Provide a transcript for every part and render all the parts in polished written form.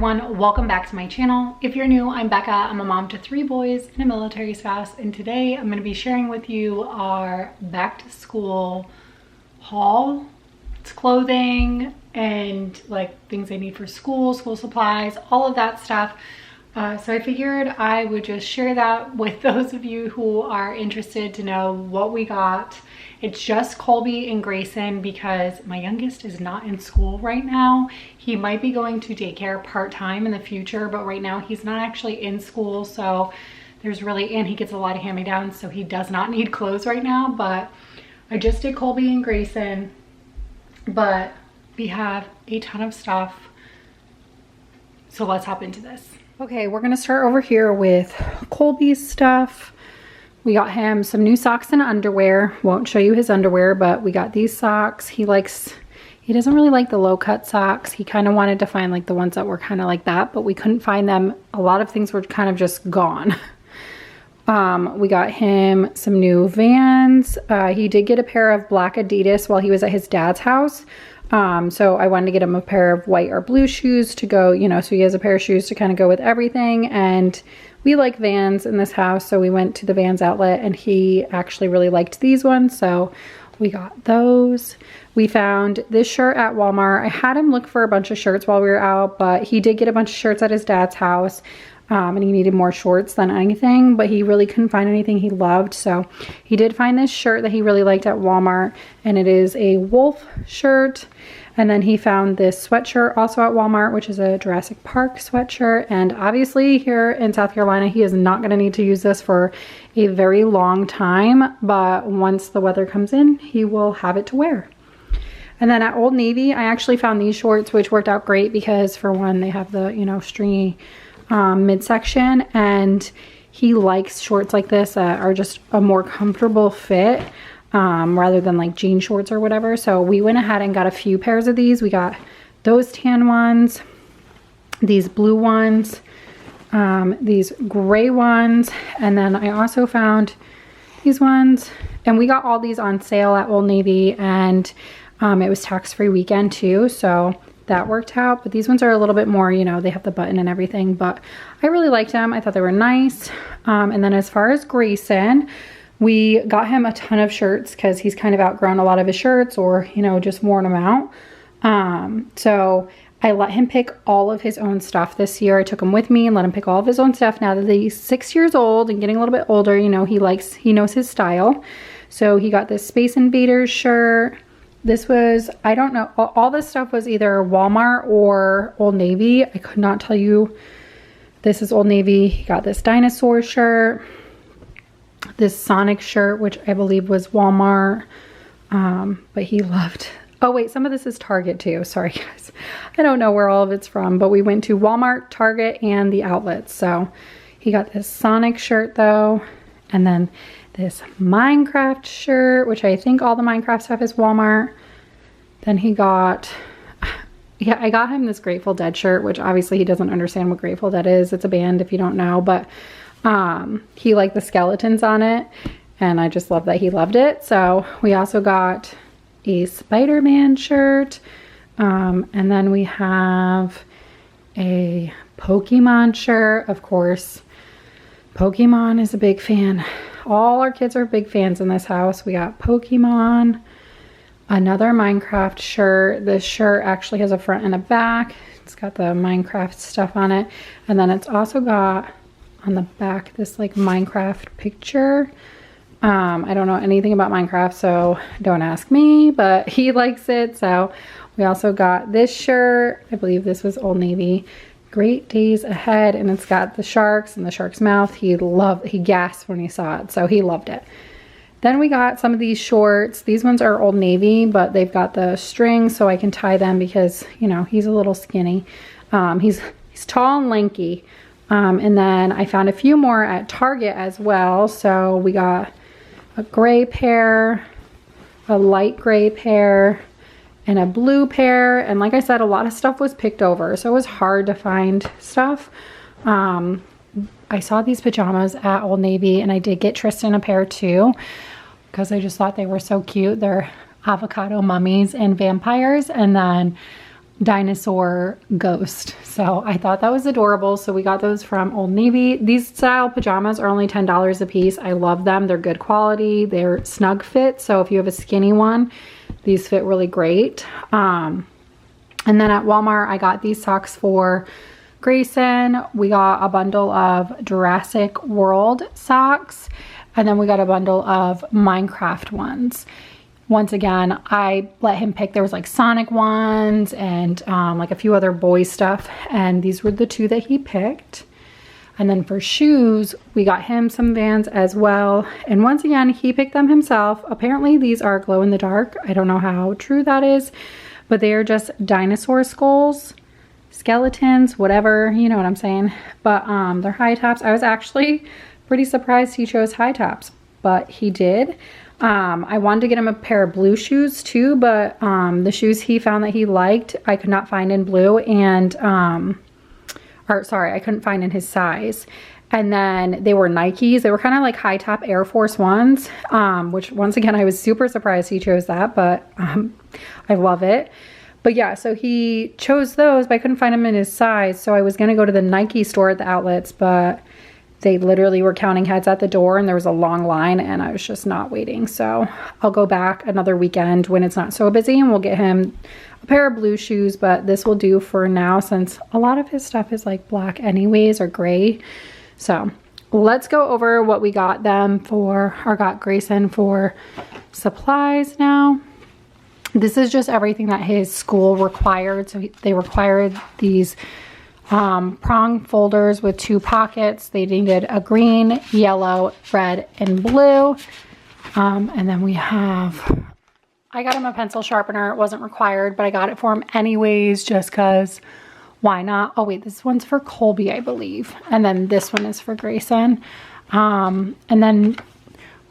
everyone, welcome back to my channel. If you're new, I'm Becca. I'm a mom to 3 boys and a military spouse, and today I'm going to be sharing with you our back to school haul. It's clothing and like things I need for school supplies, all of that stuff. So I figured I would just share that with those of you who are interested to know what we got. It's just Colby and Grayson because my youngest is not in school right now. He might be going to daycare part-time in the future, but right now he's not actually in school. So there's really, and he gets a lot of hand-me-downs, so he does not need clothes right now. But I just did Colby and Grayson, but we have a ton of stuff. So let's hop into this. Okay, we're gonna start over here with Colby's stuff. We got him some new socks and underwear. Won't show you his underwear, but we got these socks. He doesn't really like the low cut socks. He kind of wanted to find like the ones that were kind of like that, but we couldn't find them. A lot of things were kind of just gone. We got him some new Vans. He did get a pair of black Adidas while he was at his dad's house. So I wanted to get him a pair of white or blue shoes to go, so he has a pair of shoes to kind of go with everything. And we like Vans in this house, so we went to the Vans outlet and he actually really liked these ones, so we got those. We found this shirt at Walmart. I had him look for a bunch of shirts while we were out, but he did get a bunch of shirts at his dad's house. And he needed more shorts than anything, but he really couldn't find anything he loved. So he did find this shirt that he really liked at Walmart, and it is a wolf shirt. And then he found this sweatshirt also at Walmart, which is a Jurassic Park sweatshirt. And obviously here in South Carolina, he is not going to need to use this for a very long time, but once the weather comes in, he will have it to wear. And then at Old Navy, I actually found these shorts, which worked out great because for one, they have the, stringy midsection, and he likes shorts like this that are just a more comfortable fit rather than like jean shorts or whatever. So we went ahead and got a few pairs of these. We got those tan ones, these blue ones, these gray ones, and then I also found these ones, and we got all these on sale at Old Navy, and it was tax-free weekend too, so that worked out. But these ones are a little bit more, they have the button and everything, but I really liked them. I thought they were nice. And then as far as Grayson, we got him a ton of shirts because he's kind of outgrown a lot of his shirts, or just worn them out. So I let him pick all of his own stuff this year. I took him with me and let him pick all of his own stuff. Now that he's 6 years old and getting a little bit older, he knows his style. So he got this Space Invaders shirt. This was, I don't know, all this stuff was either Walmart or Old Navy. I could not tell you. This is Old Navy. He got this dinosaur shirt, this Sonic shirt, which I believe was Walmart, but he loved. Oh wait, some of this is Target too. Sorry guys. I don't know where all of it's from, but we went to Walmart, Target, and the outlets. So he got this Sonic shirt though, and then this Minecraft shirt, which I think all the Minecraft stuff is Walmart. Then he got, I got him this Grateful Dead shirt, which obviously he doesn't understand what Grateful Dead is. It's a band if you don't know, but he liked the skeletons on it, and I just love that he loved it. So we also got a Spider-Man shirt, and then we have a Pokemon shirt. Of course, Pokemon is a big fan. All our kids are big fans in this house. We got Pokemon, another Minecraft shirt. This shirt actually has a front and a back. It's got the Minecraft stuff on it. And then it's also got on the back this like Minecraft picture. I don't know anything about Minecraft, so don't ask me, but he likes it. So we also got this shirt. I believe this was Old Navy. Great Days Ahead, and it's got the sharks and the shark's mouth. He gasped when he saw it, so he loved it. Then we got some of these shorts. These ones are Old Navy, but they've got the string so I can tie them because, he's a little skinny. He's tall and lanky. And then I found a few more at Target as well. So we got a gray pair, a light gray pair, and a blue pair. And like I said, a lot of stuff was picked over, so it was hard to find stuff. I saw these pajamas at Old Navy, and I did get Tristan a pair too because I just thought they were so cute. They're avocado mummies and vampires. And then dinosaur ghost. So I thought that was adorable. So we got those from Old Navy. These style pajamas are only $10 a piece. I love them. They're good quality. They're snug fit. So if you have a skinny one, these fit really great. And then at Walmart, I got these socks for Grayson. We got a bundle of Jurassic World socks. And then we got a bundle of Minecraft ones. Once again, I let him pick. There was like Sonic ones and like a few other boy stuff. And these were the two that he picked. And then for shoes, we got him some Vans as well. And once again, he picked them himself. Apparently these are glow in the dark. I don't know how true that is, but they are just dinosaur skulls, skeletons, whatever, you know what I'm saying. But they're high tops. I was actually pretty surprised he chose high tops, but he did. I wanted to get him a pair of blue shoes too, but the shoes he found that he liked, I could not find in blue, and or sorry, I couldn't find in his size. And then they were Nikes. They were kind of like high top Air Force Ones, which once again, I was super surprised he chose that, but I love it. But yeah, so he chose those, but I couldn't find them in his size. So I was gonna go to the Nike store at the outlets, but they literally were counting heads at the door and there was a long line and I was just not waiting. So I'll go back another weekend when it's not so busy and we'll get him a pair of blue shoes, but this will do for now since a lot of his stuff is like black anyways or gray. So let's go over what we got them for, or got Grayson for supplies now. This is just everything that his school required. So they required these prong folders with 2 pockets. They needed a green, yellow, red, and blue. And then we have, I got him a pencil sharpener. It wasn't required, but I got it for him anyways, just cause why not? Oh wait, this one's for Colby, I believe. And then this one is for Grayson. And then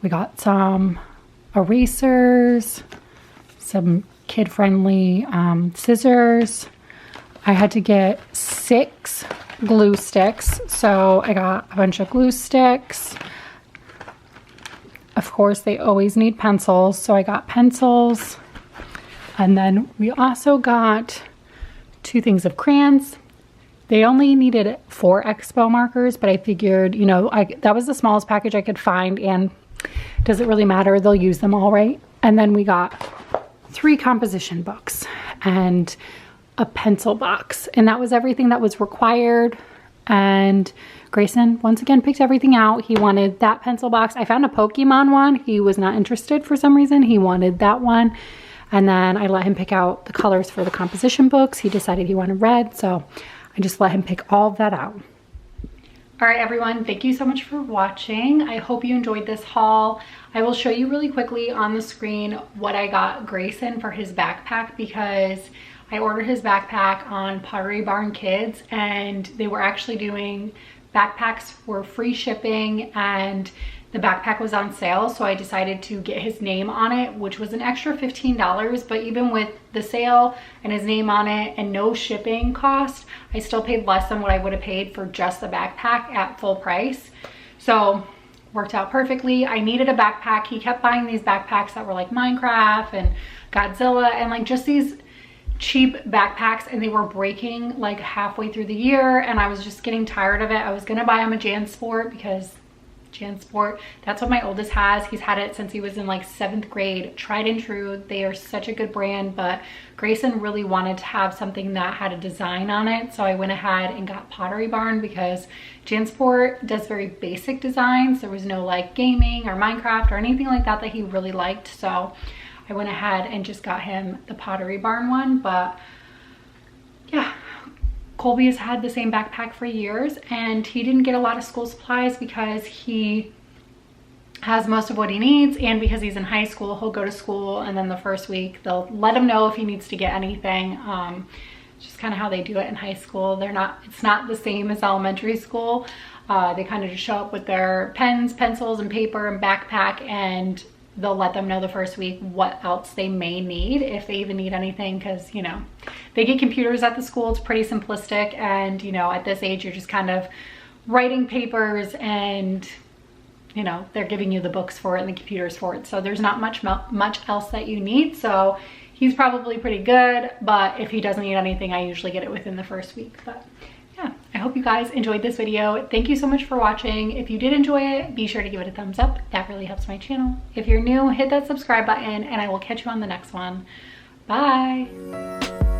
we got some erasers, some kid-friendly scissors. I had to get 6 glue sticks, so I got a bunch of glue sticks. Of course, they always need pencils, so I got pencils. And then we also got 2 things of crayons. They only needed 4 Expo markers, but I figured, you know, that was the smallest package I could find, and does it really matter? They'll use them all, right? And then we got 3 composition books and a pencil box, and that was everything that was required. And Grayson once again picked everything out. He wanted that pencil box. I found a Pokemon one. He was not interested for some reason. He wanted that one. And then I let him pick out the colors for the composition books. He decided he wanted red, so I just let him pick all of that out. All right, everyone, thank you so much for watching. I hope you enjoyed this haul. I will show you really quickly on the screen what I got Grayson for his backpack, because I ordered his backpack on Pottery Barn Kids, and they were actually doing backpacks for free shipping, and the backpack was on sale, so I decided to get his name on it, which was an extra $15, but even with the sale and his name on it and no shipping cost, I still paid less than what I would have paid for just the backpack at full price. So worked out perfectly. I needed a backpack. He kept buying these backpacks that were like Minecraft and Godzilla and like just these cheap backpacks, and they were breaking like halfway through the year, and I was just getting tired of it. I was gonna buy him a JanSport because JanSport, that's what my oldest has. He's had it since he was in like 7th grade. Tried and true. They are such a good brand, but Grayson really wanted to have something that had a design on it, so I went ahead and got Pottery Barn because JanSport does very basic designs. There was no like gaming or Minecraft or anything like that that he really liked, so I went ahead and just got him the Pottery Barn one. But yeah, Colby has had the same backpack for years, and he didn't get a lot of school supplies because he has most of what he needs, and because he's in high school, he'll go to school and then the first week they'll let him know if he needs to get anything. It's just kind of how they do it in high school. It's not the same as elementary school. They kind of just show up with their pens, pencils, and paper and backpack, and they'll let them know the first week what else they may need, if they even need anything, because, you know, they get computers at the school. It's pretty simplistic, and, you know, at this age, you're just kind of writing papers and, you know, they're giving you the books for it and the computers for it. So there's not much else that you need. So He's probably pretty good, but if he doesn't eat anything, I usually get it within the first week. But yeah, I hope you guys enjoyed this video. Thank you so much for watching. If you did enjoy it, be sure to give it a thumbs up. That really helps my channel. If you're new, hit that subscribe button and I will catch you on the next one. Bye.